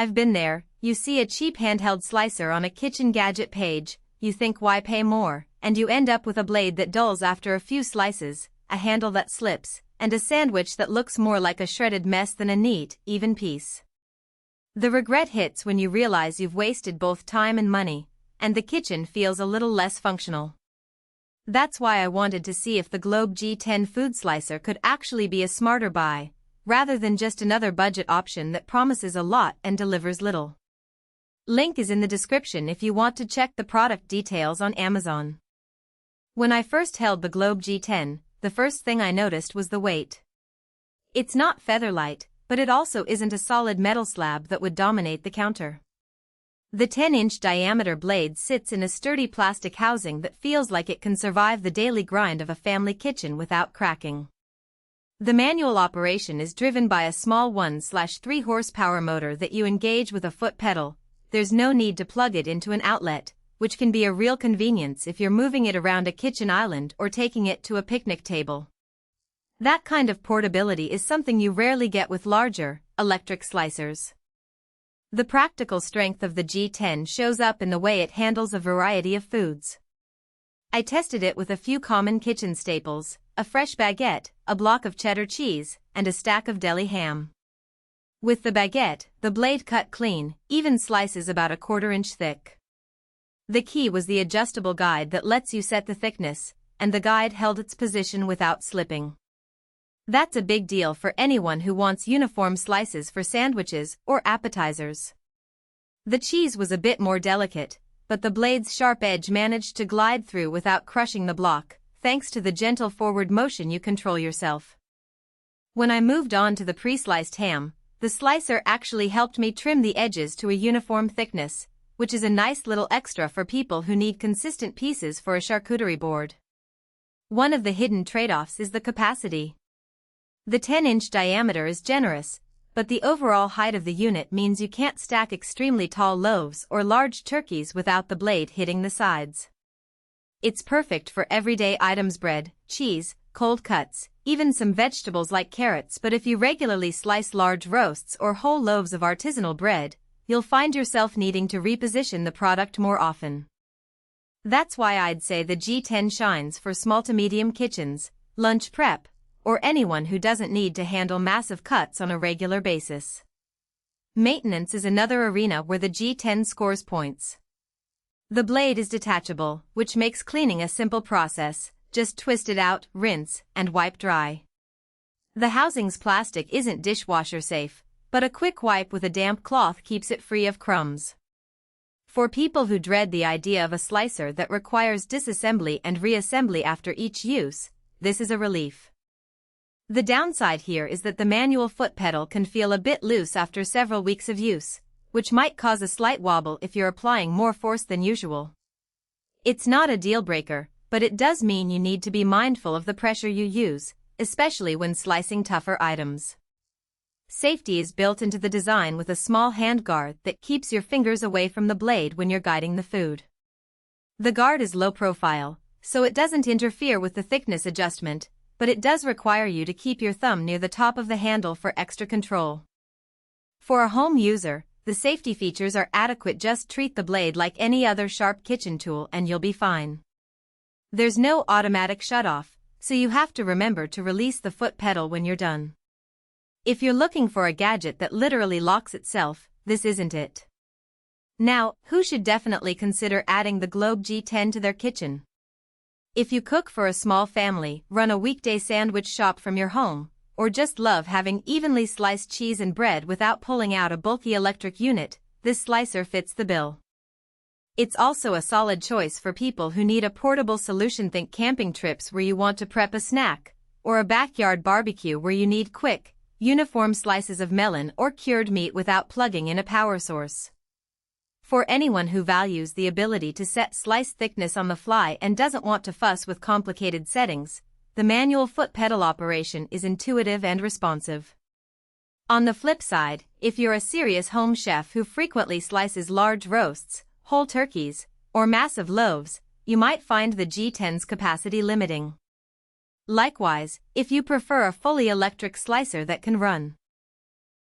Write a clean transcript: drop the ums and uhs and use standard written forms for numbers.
I've been there. You see a cheap handheld slicer on a kitchen gadget page, you think why pay more, and you end up with a blade that dulls after a few slices, a handle that slips, and a sandwich that looks more like a shredded mess than a neat, even piece. The regret hits when you realize you've wasted both time and money, and the kitchen feels a little less functional. That's why I wanted to see if the Globe G10 Food Slicer could actually be a smarter buy, rather than just another budget option that promises a lot and delivers little. Link is in the description if you want to check the product details on Amazon. When I first held the Globe G10, the first thing I noticed was the weight. It's not featherlight, but it also isn't a solid metal slab that would dominate the counter. The 10-inch diameter blade sits in a sturdy plastic housing that feels like it can survive the daily grind of a family kitchen without cracking. The manual operation is driven by a small 1/3 horsepower motor that you engage with a foot pedal. There's no need to plug it into an outlet, which can be a real convenience if you're moving it around a kitchen island or taking it to a picnic table. That kind of portability is something you rarely get with larger, electric slicers. The practical strength of the G10 shows up in the way it handles a variety of foods. I tested it with a few common kitchen staples, a fresh baguette, a block of cheddar cheese, and a stack of deli ham. With the baguette, the blade cut clean, even slices about a 1/4 inch thick. The key was the adjustable guide that lets you set the thickness, and the guide held its position without slipping. That's a big deal for anyone who wants uniform slices for sandwiches or appetizers. The cheese was a bit more delicate, but the blade's sharp edge managed to glide through without crushing the block, thanks to the gentle forward motion you control yourself. When I moved on to the pre-sliced ham, the slicer actually helped me trim the edges to a uniform thickness, which is a nice little extra for people who need consistent pieces for a charcuterie board. One of the hidden trade-offs is the capacity. The 10-inch diameter is generous, but the overall height of the unit means you can't stack extremely tall loaves or large turkeys without the blade hitting the sides. It's perfect for everyday items: bread, cheese, cold cuts, even some vegetables like carrots. But if you regularly slice large roasts or whole loaves of artisanal bread, you'll find yourself needing to reposition the product more often. That's why I'd say the G10 shines for small to medium kitchens, lunch prep, or anyone who doesn't need to handle massive cuts on a regular basis. Maintenance is another arena where the G10 scores points. The blade is detachable, which makes cleaning a simple process. Just twist it out, rinse, and wipe dry. The housing's plastic isn't dishwasher safe, but a quick wipe with a damp cloth keeps it free of crumbs. For people who dread the idea of a slicer that requires disassembly and reassembly after each use, this is a relief. The downside here is that the manual foot pedal can feel a bit loose after several weeks of use, which might cause a slight wobble if you're applying more force than usual. It's not a deal breaker, but it does mean you need to be mindful of the pressure you use, especially when slicing tougher items. Safety is built into the design with a small hand guard that keeps your fingers away from the blade when you're guiding the food. The guard is low profile, so it doesn't interfere with the thickness adjustment, but it does require you to keep your thumb near the top of the handle for extra control. For a home user, the safety features are adequate. Just treat the blade like any other sharp kitchen tool and you'll be fine. There's no automatic shutoff, so you have to remember to release the foot pedal when you're done. If you're looking for a gadget that literally locks itself, this isn't it. Now, who should definitely consider adding the Globe G10 to their kitchen? If you cook for a small family, run a weekday sandwich shop from your home, or just love having evenly sliced cheese and bread without pulling out a bulky electric unit, this slicer fits the bill. It's also a solid choice for people who need a portable solution. Think camping trips where you want to prep a snack, or a backyard barbecue where you need quick, uniform slices of melon or cured meat without plugging in a power source. For anyone who values the ability to set slice thickness on the fly and doesn't want to fuss with complicated settings, the manual foot pedal operation is intuitive and responsive. On the flip side, if you're a serious home chef who frequently slices large roasts, whole turkeys, or massive loaves, you might find the G10's capacity limiting. Likewise, if you prefer a fully electric slicer that can run